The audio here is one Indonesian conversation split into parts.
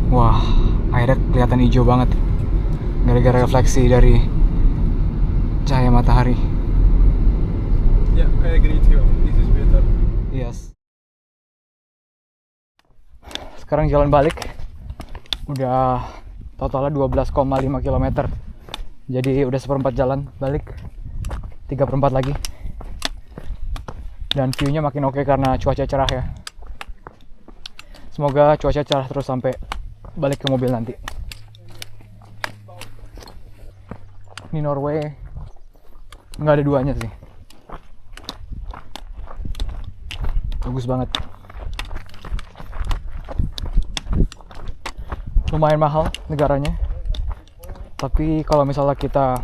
Wah, airnya kelihatan hijau banget gara-gara refleksi dari cahaya matahari. Yeah, I agree too. This is better. Yes. Sekarang jalan balik. Udah totalnya 12,5 km. Jadi udah 1/4 jalan balik. 3/4 lagi. Dan view-nya makin oke karena cuaca cerah ya. Semoga cuaca cerah terus sampai balik ke mobil nanti. Ini Norway nggak ada duanya sih. Bagus banget. Lumayan mahal negaranya. Tapi kalau misalnya kita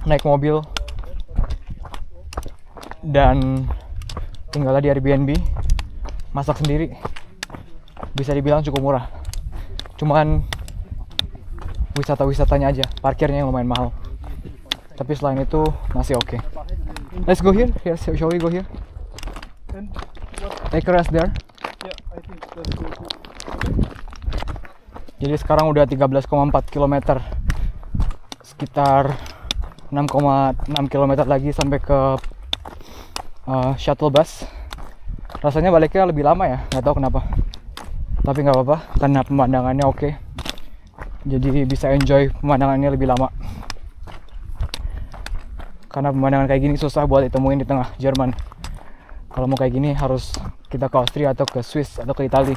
naik mobil dan tinggalnya di Airbnb, masak sendiri, bisa dibilang cukup murah. Cuman wisata-wisatanya aja, parkirnya yang lumayan mahal. Tapi selain itu masih oke. Let's go here. Here, shall we go here? And what? Take a rest there. Yeah, I think that's good. Jadi sekarang udah 13,4 km. Sekitar 6,6 km lagi sampai ke shuttle bus. Rasanya baliknya lebih lama ya, nggak tahu kenapa. Tapi nggak apa-apa, karena pemandangannya oke. Jadi bisa enjoy pemandangannya lebih lama. Karena pemandangan kayak gini susah buat ditemuin di tengah Jerman. Kalau mau kayak gini harus kita ke Austria atau ke Swiss atau ke Italia.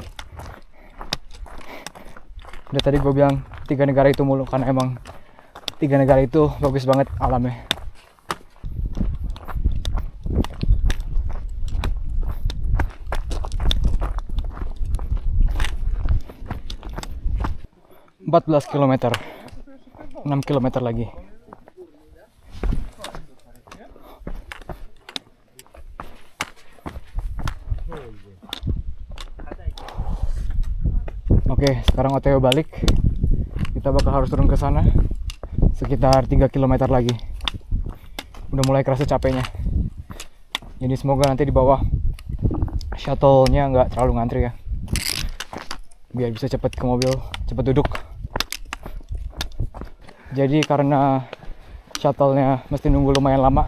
Udah tadi gue bilang 3 negara itu mulu, karena emang 3 negara itu bagus banget alamnya. ...14 km, 6 km lagi. Oke, sekarang OTW balik. Kita bakal harus turun ke sana sekitar 3 km lagi. Udah mulai kerasa capeknya. Jadi semoga nanti di bawah shuttle-nya nggak terlalu ngantri ya. Biar bisa cepet ke mobil, cepet duduk. Jadi karena shuttle-nya mesti nunggu lumayan lama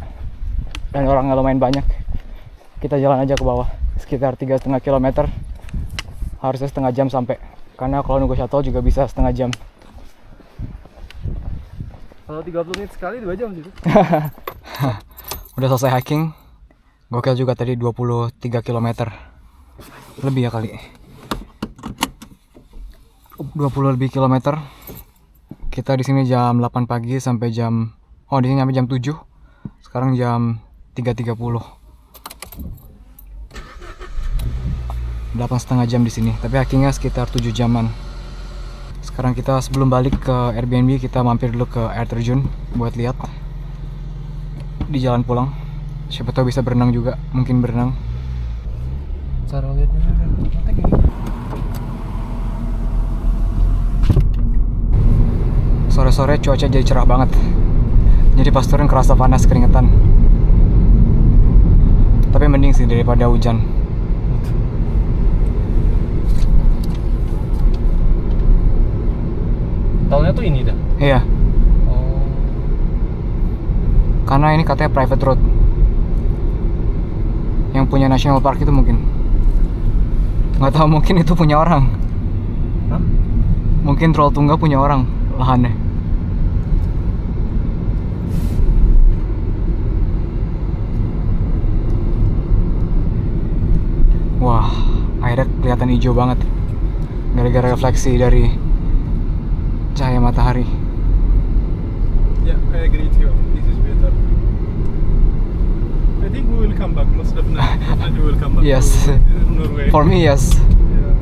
dan orangnya lumayan banyak, kita jalan aja ke bawah sekitar 3,5 km. Harusnya setengah jam sampai. Karena kalau nunggu shuttle juga bisa setengah jam. Kalau 30 menit sekali 2 jam sih. Udah selesai hiking. Gokil juga tadi 23 km. Lebih ya kali. 20 lebih kilometer. Kita di sini jam 8 pagi sampai jam di sini sampai jam 7. Sekarang jam 3.30. 8,5 jam di sini, tapi hikingnya sekitar 7 jaman. Sekarang kita sebelum balik ke Airbnb, kita mampir dulu ke air terjun buat lihat di jalan pulang. Siapa tahu bisa berenang juga, mungkin berenang. Cara lihatnya gini. Sore-sore cuaca jadi cerah banget. Jadi pas turun kerasa panas, keringetan. Tapi mending sih daripada hujan. Tolnya tuh ini dah. Iya, Oh. karena ini katanya private road. Yang punya national park itu mungkin. Nggak tahu, mungkin itu punya orang. Hah? Mungkin Troll Tunggal punya orang lahannya. Wah, airnya kelihatan hijau banget gara-gara refleksi dari cahaya matahari. Yeah, I agree too. This is better. I think we will come back. Most definitely we will come back. Yes. To Norway. For me, yes. Yeah.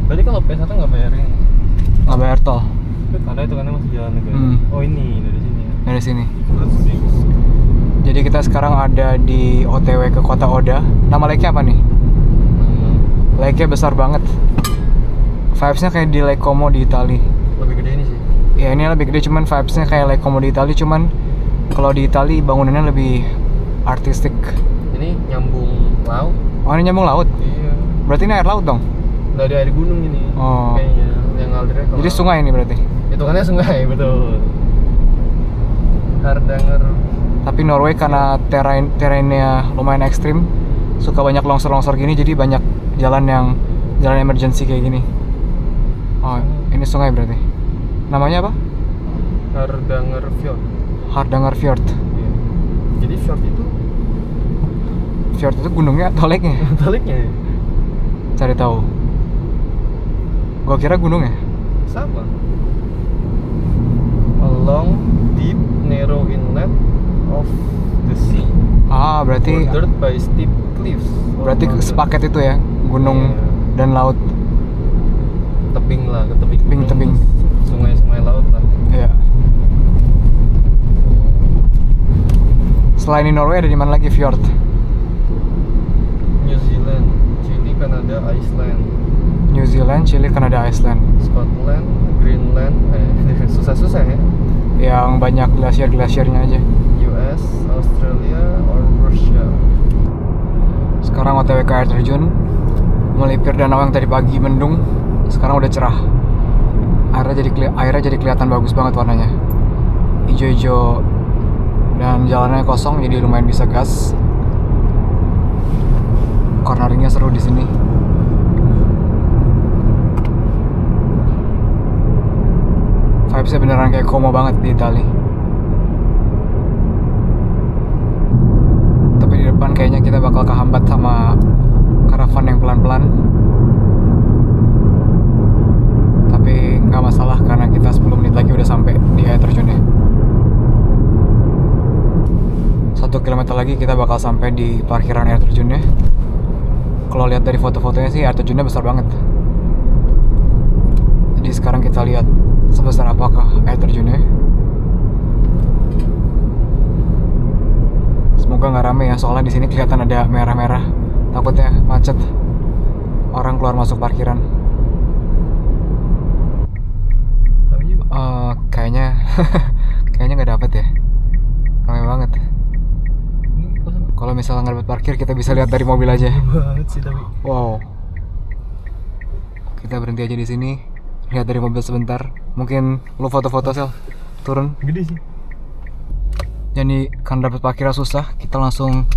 Berarti kalau PS1 nggak bayar ini? Nggak bayar tol Karena itu kan masih jalan negara. Hmm. Oh ini dari sini ya? dari sini. That's big. Jadi kita sekarang ada di OTW ke kota Oda. Nama lake-nya apa nih? Lake-nya besar banget. Vibes-nya kayak di Lake Como di Itali. Lebih gede ini sih. Ya ini lebih gede, cuman vibes-nya kayak Lake Como di Itali. Cuman kalau di Itali bangunannya lebih artistik. Ini nyambung laut. Oh, ini nyambung laut. Iya. Berarti ini air laut dong? Dari air gunung ini. Oh. Kayaknya yang ngalirnya ke Jadi laut. sungai ini berarti. Hitungannya sungai, betul. Hardanger. Tapi Norway karena terrainnya lumayan ekstrim, suka banyak longsor-longsor gini, jadi banyak jalan emergency kayak gini. Oh, ini sungai berarti. Namanya apa? Hardanger Fjord. Hardanger Fjord. Iya. Jadi fjord itu Fjord itu gunungnya atau lake-nya? baliknya ya? Cari tahu. Gua kira gunung ya. Sama. A long, deep, narrow inlet of the sea. Ah, berarti Bordered by steep cliffs. sepaket itu ya, gunung Iya. dan laut. Tebing lah, ke tebing. Tebing-tebing. gunung, Sungai-sungai laut lah. Iya. Selain di Norway ada di mana lagi fjord? New Zealand, Chile, Kanada, Iceland, New Zealand, Chili, Kanada, Iceland. Scotland, Greenland, susah-susah ya. Yang banyak glasier-glasiernya aja. US, Australia, or Russia. Sekarang OTW ke air terjun, melipir danau yang tadi pagi mendung, sekarang udah cerah. Airnya jadi kelihatan bagus banget warnanya, hijau-hijau, dan jalannya kosong jadi lumayan bisa gas. Corneringnya seru di sini. Vibesnya beneran kayak Como banget di Itali. Tapi di depan kayaknya kita bakal kehambat sama karavan yang pelan-pelan. Tapi nggak masalah karena kita 10 menit lagi udah sampai di air terjunnya. 1 kilometer lagi kita bakal sampai di parkiran air terjunnya. Kalau lihat dari foto-fotonya sih air terjunnya besar banget. Jadi sekarang kita lihat sebesar apakah air terjunnya. Semoga nggak rame ya, soalnya di sini kelihatan ada merah-merah. Takutnya macet. Orang keluar masuk parkiran. Tapi juga Kayaknya nggak dapet ya. Ramai banget. ini kosong Kalau misalnya nggak dapet parkir, kita bisa lihat dari mobil aja. banget sih tapi. Wow. Kita berhenti aja di sini, lihat dari mobil sebentar. Mungkin lu foto-foto Sel, turun. Gede sih. Jadi kan dapet parkirnya susah, kita langsung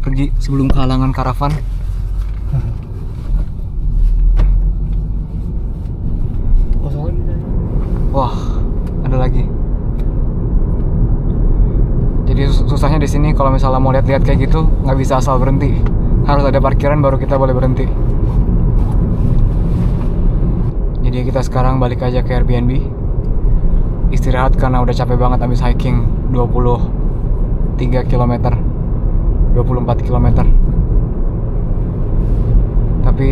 pergi sebelum kehalangan karavan. Kosong lagi tadi. Wah, ada lagi. Jadi susahnya di sini kalau misalnya mau lihat-lihat kayak gitu nggak bisa asal berhenti. Harus ada parkiran baru kita boleh berhenti. Jadi kita sekarang balik aja ke Airbnb. Istirahat karena udah capek banget habis hiking 23 km 24 km. Tapi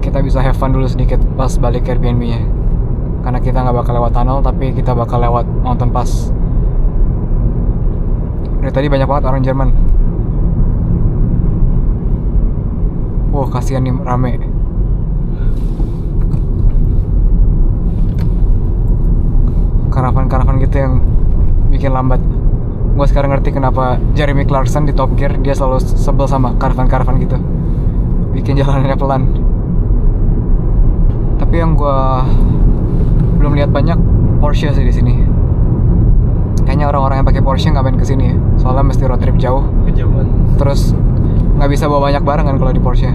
kita bisa have fun dulu sedikit pas balik ke Airbnb-nya. Karena kita nggak bakal lewat tunnel, tapi kita bakal lewat mountain pass. Dari tadi banyak banget orang Jerman. Wah, kasihan nih rame. Karavan-karavan gitu yang bikin lambat. Gue sekarang ngerti kenapa Jeremy Clarkson di Top Gear dia selalu sebel sama karavan-karavan gitu. Bikin jalanannya pelan. Tapi yang gue belum lihat banyak Porsche sih di sini. Kayaknya orang-orang yang pakai Porsche nggak main kesini ya. Soalnya mesti road trip jauh. Kejauhan. Terus nggak bisa bawa banyak barang kan kalau di Porsche.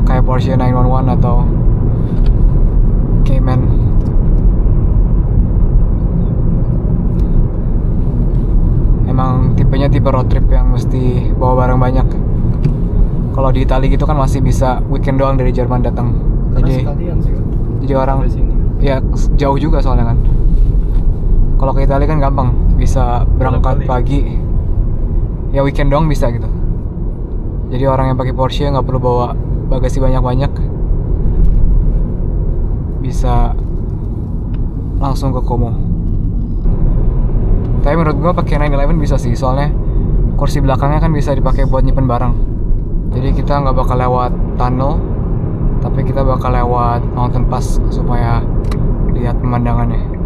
Kayak Porsche 911 atau Cayman. Emang tipenya tipe road trip yang mesti bawa barang banyak. Kalau di Italia gitu kan masih bisa weekend doang dari Jerman datang. Karena Jadi sekalian sih kan. jadi orang Dari sini. ya jauh juga soalnya kan. Kalau ke Italia kan gampang, bisa berangkat Bolak-balik. pagi. Ya weekend doang bisa gitu. Jadi orang yang pakai Porsche nggak perlu bawa bagasi banyak-banyak. Bisa langsung ke Como. Tapi menurut gua pakai 911 bisa sih, soalnya kursi belakangnya kan bisa dipakai buat nyimpen barang. Jadi kita nggak bakal lewat tunnel, tapi kita bakal lewat mountain pass supaya lihat pemandangannya.